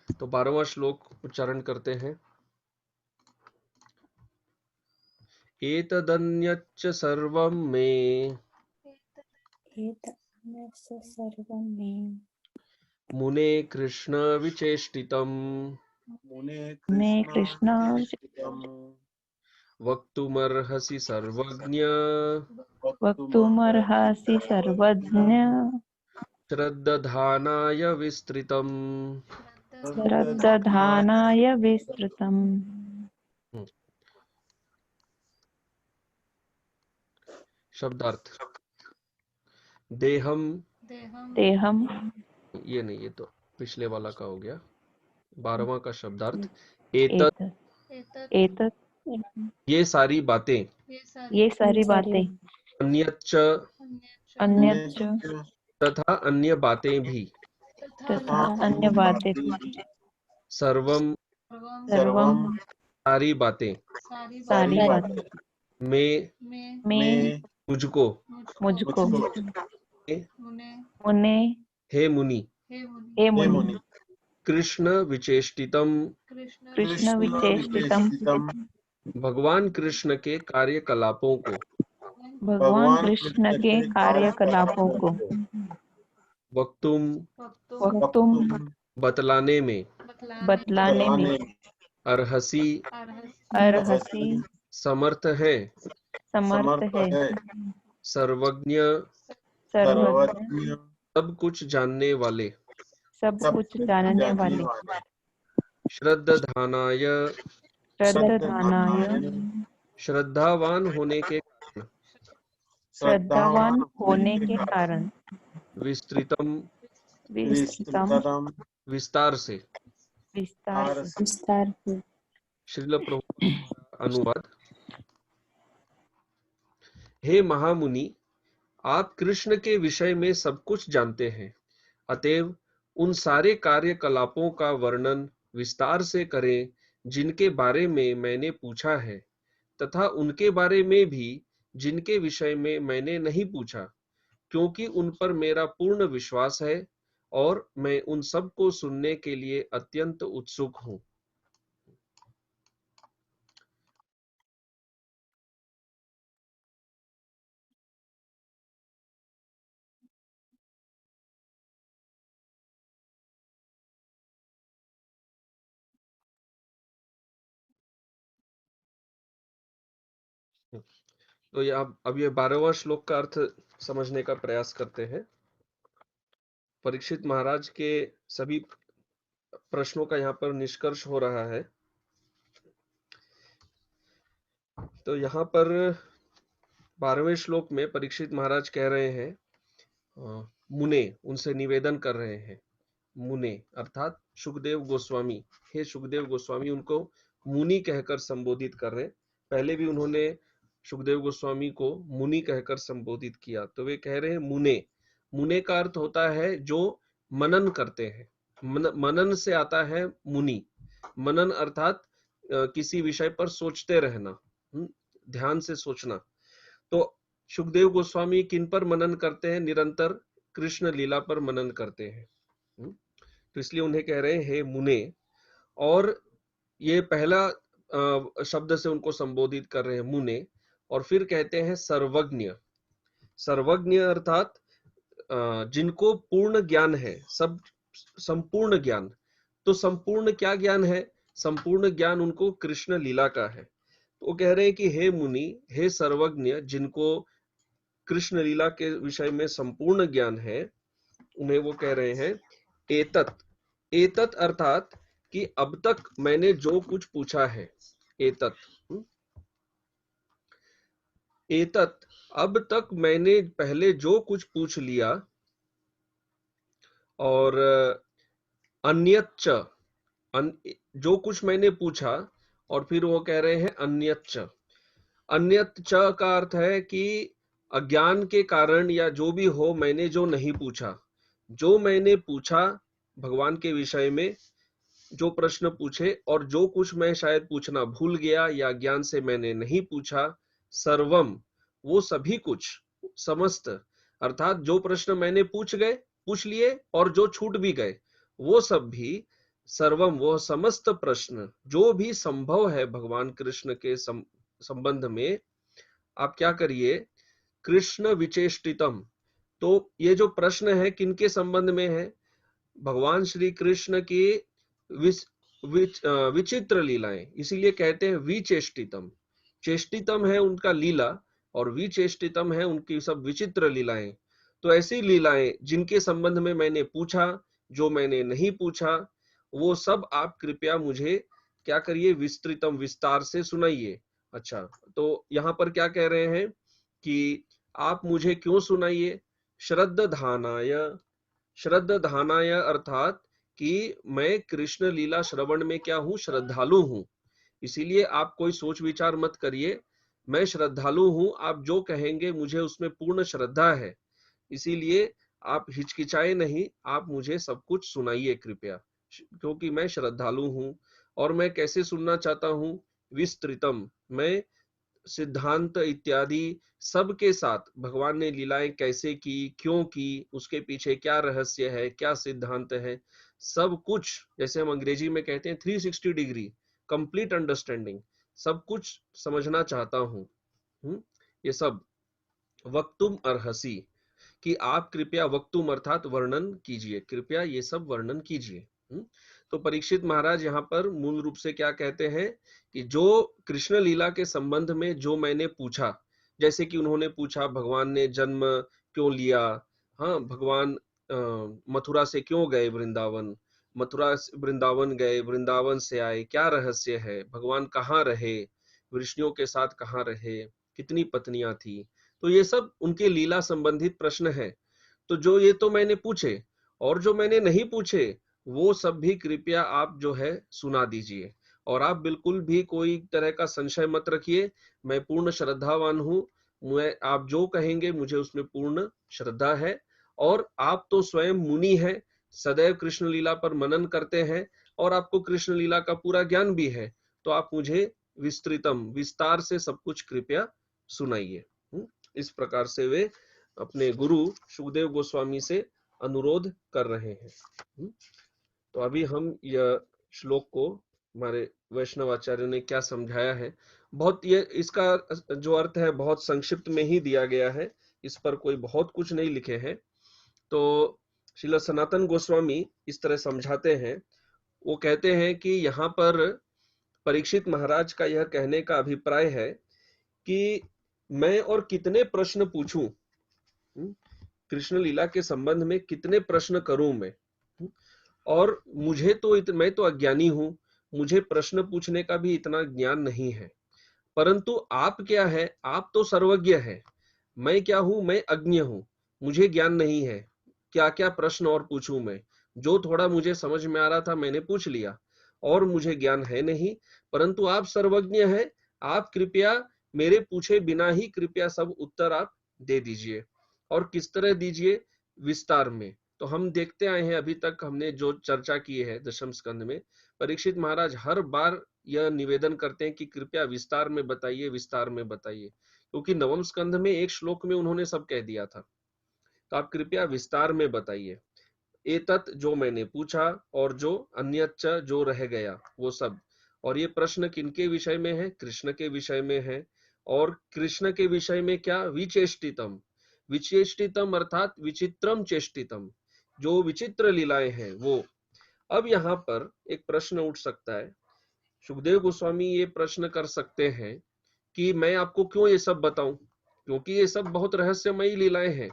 तो 12वां श्लोक उच्चारण करते हैं। एतदन्यच्च सर्वं मे एतन्यच्च सर्वं मे मुने कृष्ण विचेष्टितम् मुने कृष्ण वक्तुमर्हसि सर्वज्ञ वक्तुमर्हसि सर्वज्ञ श्रद्दधानाय विस्तृतम्। श्रद्दधानाय विस्तृतम्। शब्दार्थ। देहम, देहम, ये नहीं, ये तो पिछले वाला का हो गया। 12वां का शब्दार्थ एतत्, एतत् एतत् ये सारी बातें, ये सारी बातें, अन्यच्च, अन्यच्च तथा अन्य बातें भी, तथा अन्य बातें भी, सर्वम, सर्वम सारी बातें, सारी बातें में, में मुझको, मुझको, हे मुने मुनि, हे मुनि कृष्ण विचेष्टितम, कृष्ण विचेष्टितम, भगवान कृष्ण के कार्यकलापों को, भगवान कृष्ण के कार्यकलापों को वक्तुम, वक्तुम बतलाने में, बतलाने में अर्हसी, अर्हसि समर्थ है, समर्थ है, सर्वज्ञ, सर्वज्ञ सब कुछ जानने वाले, सब कुछ जानने वाले, श्रद्धानाय, श्रद्धानाय श्रद्धावान होने के कारण, श्रद्धावान होने के कारण, विस्तृतम, विस्तृतम विस्तार से। विस्तार से। श्रील प्रभुपाद का अनुवाद। हे महामुनि, आप कृष्ण के विषय में सब कुछ जानते हैं, अतएव उन सारे कार्यकलापों का वर्णन विस्तार से करें जिनके बारे में मैंने पूछा है, तथा उनके बारे में भी जिनके विषय में मैंने नहीं पूछा, क्योंकि उन पर मेरा पूर्ण विश्वास है और मैं उन सब को सुनने के लिए अत्यंत उत्सुक हूँ। तो ये अब ये 12वां श्लोक का अर्थ समझने का प्रयास करते हैं। परीक्षित महाराज के सभी प्रश्नों का यहाँ पर निष्कर्ष हो रहा है। तो यहाँ पर 12वें श्लोक में परीक्षित महाराज कह रहे हैं, मुने, उनसे निवेदन कर रहे हैं। मुने अर्थात सुखदेव गोस्वामी, हे सुखदेव गोस्वामी, उनको मुनि कहकर संबोधित कर रहे हैं। पहले भी उन्होंने सुखदेव गोस्वामी को मुनि कहकर संबोधित किया, तो वे कह रहे हैं मुने। मुने का अर्थ होता है जो मनन करते हैं। मनन से आता है मुनि। मनन अर्थात किसी विषय पर सोचते रहना, ध्यान से सोचना। तो सुखदेव गोस्वामी किन पर मनन करते हैं? निरंतर कृष्ण लीला पर मनन करते हैं। तो इसलिए उन्हें कह रहे हैं हे मुने। और ये पहला शब्द से उनको संबोधित कर रहे हैं मुने, और फिर कहते हैं सर्वज्ञ। सर्वज्ञ अर्थात जिनको पूर्ण ज्ञान है, सब संपूर्ण ज्ञान। तो संपूर्ण क्या ज्ञान है? संपूर्ण ज्ञान उनको कृष्ण लीला का है। तो वो कह रहे हैं कि हे मुनि, हे सर्वज्ञ, जिनको कृष्ण लीला के विषय में संपूर्ण ज्ञान है, उन्हें वो कह रहे हैं एतत्। एतत् अर्थात कि अब तक मैंने जो कुछ पूछा है, एतत्। एतत्, अब तक मैंने पहले जो कुछ पूछ लिया, और अन्यच्च, जो कुछ मैंने पूछा, और फिर वो कह रहे हैं अन्यच्च। अन्यच्च का अर्थ है कि अज्ञान के कारण या जो भी हो, मैंने जो नहीं पूछा। जो मैंने पूछा भगवान के विषय में, जो प्रश्न पूछे, और जो कुछ मैं शायद पूछना भूल गया या ज्ञान से मैंने नहीं पूछा, सर्वम, वो सभी कुछ, समस्त, अर्थात जो प्रश्न मैंने पूछ लिए और जो छूट भी गए, वो सब भी सर्वम, वो समस्त प्रश्न जो भी संभव है भगवान कृष्ण के संबंध में, आप क्या करिए, कृष्ण विचेष्टितम। तो ये जो प्रश्न है किनके संबंध में है? भगवान श्री कृष्ण की विचित्र लीलाएं, इसीलिए कहते हैं विचेष्टितम। चेष्टितम है उनका लीला और विचेष्टितम है उनकी सब विचित्र लीलाएं। तो ऐसी लीलाएं जिनके संबंध में मैंने पूछा, जो मैंने नहीं पूछा, वो सब आप कृपया मुझे क्या करिए, विस्तृतम, विस्तार से सुनाइए। अच्छा, तो यहाँ पर क्या कह रहे हैं कि आप मुझे क्यों सुनाइए? श्रद्धानाय, श्रद्धानाय अर्थात कि मैं कृष्ण लीला श्रवण में क्या हूं, श्रद्धालु हूं। इसीलिए आप कोई सोच विचार मत करिए, मैं श्रद्धालु हूं, आप जो कहेंगे मुझे उसमें पूर्ण श्रद्धा है। इसीलिए आप हिचकिचाए नहीं, आप मुझे सब कुछ सुनाइए कृपया, क्योंकि मैं श्रद्धालु हूं। और मैं कैसे सुनना चाहता हूं? विस्तृतम, मैं सिद्धांत इत्यादि सबके साथ भगवान ने लीलाएं कैसे की, क्यों की, उसके पीछे क्या रहस्य है, क्या सिद्धांत है, सब कुछ, जैसे हम अंग्रेजी में कहते हैं 360 डिग्री कंप्लीट अंडरस्टैंडिंग, सब कुछ समझना चाहता हूँ। ये सब वक्तुम अर्हसी, कि आप कृपया वक्तुम अर्थात वर्णन कीजिए, कृपया ये सब वर्णन कीजिए। तो परीक्षित महाराज यहाँ पर मूल रूप से क्या कहते हैं कि जो कृष्ण लीला के संबंध में जो मैंने पूछा, जैसे कि उन्होंने पूछा भगवान ने जन्म क्यों लिया, हाँ, भगवान मथुरा से क्यों गए वृंदावन, मथुरा वृंदावन गए, वृंदावन से आए, क्या रहस्य है, भगवान कहाँ रहे, वृष्णियों के साथ कहाँ रहे, कितनी पत्नियां थी, तो ये सब उनके लीला संबंधित प्रश्न है। तो जो ये तो मैंने पूछे, और जो मैंने नहीं पूछे वो सब भी कृपया आप जो है सुना दीजिए। और आप बिल्कुल भी कोई तरह का संशय मत रखिए, मैं पूर्ण श्रद्धावान हूँ, मैं आप जो कहेंगे मुझे उसमें पूर्ण श्रद्धा है। और आप तो स्वयं मुनि हैं, सदैव कृष्ण लीला पर मनन करते हैं और आपको कृष्ण लीला का पूरा ज्ञान भी है, तो आप मुझे विस्तृतम, विस्तार से सब कुछ कृपया सुनाइए। इस प्रकार से वे अपने गुरु सुखदेव गोस्वामी से अनुरोध कर रहे हैं। तो अभी हम यह श्लोक को हमारे वैष्णव आचार्य ने क्या समझाया है, बहुत ये इसका जो अर्थ है बहुत संक्षिप्त में ही दिया गया है, इस पर कोई बहुत कुछ नहीं लिखे हैं। तो श्रील सनातन गोस्वामी इस तरह समझाते हैं, वो कहते हैं कि यहाँ पर परीक्षित महाराज का यह कहने का अभिप्राय है कि मैं और कितने प्रश्न पूछूं, कृष्ण लीला के संबंध में कितने प्रश्न करूं मैं, और मुझे तो मैं तो अज्ञानी हूं, मुझे प्रश्न पूछने का भी इतना ज्ञान नहीं है, परंतु आप क्या है, आप तो सर्वज्ञ है, मैं क्या हूं, मैं अज्ञ हूं, मुझे ज्ञान नहीं है, क्या क्या प्रश्न और पूछूं मैं, जो थोड़ा मुझे समझ में आ रहा था मैंने पूछ लिया, और मुझे ज्ञान है नहीं, परंतु आप सर्वज्ञ है, आप कृपया मेरे पूछे बिना ही कृपया सब उत्तर आप दे दीजिए। और किस तरह दीजिए? विस्तार में। तो हम देखते आए हैं अभी तक हमने जो चर्चा की है दशम स्कंद में, परीक्षित महाराज हर बार यह निवेदन करते हैं कि कृपया विस्तार में बताइए, विस्तार में बताइए, क्योंकि नवम स्कंद में एक श्लोक में उन्होंने सब कह दिया था। तो आप कृपया विस्तार में बताइए, एतत् जो मैंने पूछा और जो अन्यच्च जो रह गया वो सब। और ये प्रश्न किनके विषय में है? कृष्ण के विषय में है। और कृष्ण के विषय में क्या? विचेष्टितम, विचेष्टितम अर्थात विचित्रम चेष्टितम, जो विचित्र लीलाएं हैं वो। अब यहाँ पर एक प्रश्न उठ सकता है, सुखदेव गोस्वामी ये प्रश्न कर सकते हैं कि मैं आपको क्यों ये सब बताऊं, क्योंकि ये सब बहुत रहस्यमयी लीलाएं हैं,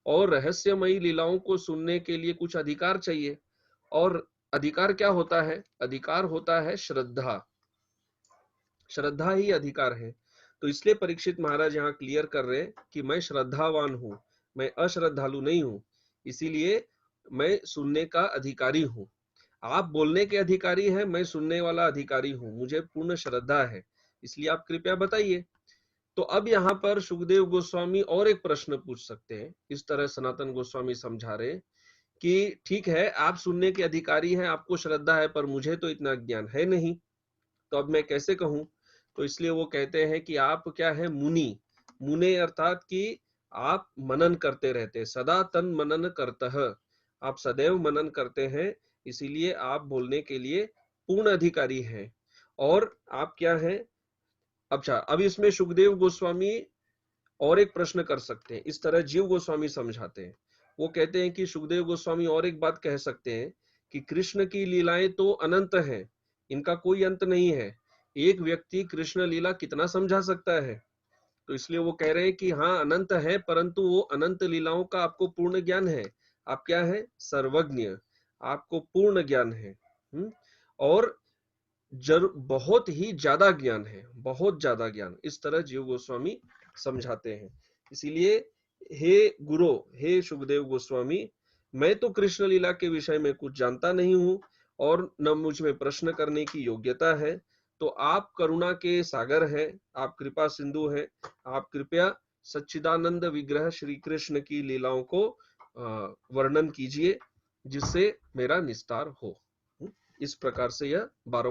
और रहस्यमयी लीलाओं को सुनने के लिए कुछ अधिकार चाहिए। और अधिकार क्या होता है? अधिकार होता है श्रद्धा, श्रद्धा ही अधिकार है। तो इसलिए परीक्षित महाराज यहाँ क्लियर कर रहे हैं कि मैं श्रद्धावान हूं, मैं अश्रद्धालु नहीं हूं, इसीलिए मैं सुनने का अधिकारी हूं। आप बोलने के अधिकारी हैं, मैं सुनने वाला अधिकारी हूं, मुझे पूर्ण श्रद्धा है, इसलिए आप कृपया बताइए। तो अब यहाँ पर सुखदेव गोस्वामी और एक प्रश्न पूछ सकते हैं, इस तरह सनातन गोस्वामी समझा रहे कि ठीक है, आप सुनने के अधिकारी हैं, आपको श्रद्धा है, पर मुझे तो इतना ज्ञान है नहीं, तो अब मैं कैसे कहूं? तो इसलिए वो कहते हैं कि आप क्या है, मुनि, मुने अर्थात कि आप मनन करते रहते, सदा तन मनन करतः, आप सदैव मनन करते हैं, इसीलिए आप बोलने के लिए पूर्ण अधिकारी हैं। और आप क्या हैं? अच्छा, अब इसमें सुखदेव गोस्वामी और एक प्रश्न कर सकते हैं। इस तरह जीव गोस्वामी समझाते हैं। वो कहते हैं कि सुखदेव गोस्वामी और एक बात कह सकते हैं कि कृष्ण की लीलाएं तो अनंत हैं, इनका कोई अंत नहीं है। एक व्यक्ति कृष्ण लीला कितना समझा सकता है? तो इसलिए वो कह रहे हैं कि हाँ, अनंत है, परंतु वो अनंत लीलाओं का आपको पूर्ण ज्ञान है। आप क्या है? सर्वज्ञ। आपको पूर्ण ज्ञान है। और बहुत ही ज्यादा ज्ञान है, बहुत ज्यादा ज्ञान। इस तरह जीव गोस्वामी समझाते हैं। इसीलिए हे गुरु, हे सुखदेव गोस्वामी, मैं तो कृष्ण लीला के विषय में कुछ जानता नहीं हूं और न मुझ में प्रश्न करने की योग्यता है। तो आप करुणा के सागर हैं, आप कृपा सिंधु हैं। आप कृपया सच्चिदानंद विग्रह श्री कृष्ण की लीलाओं को वर्णन कीजिए, जिससे मेरा निस्तार हो। इस प्रकार से यह 12वां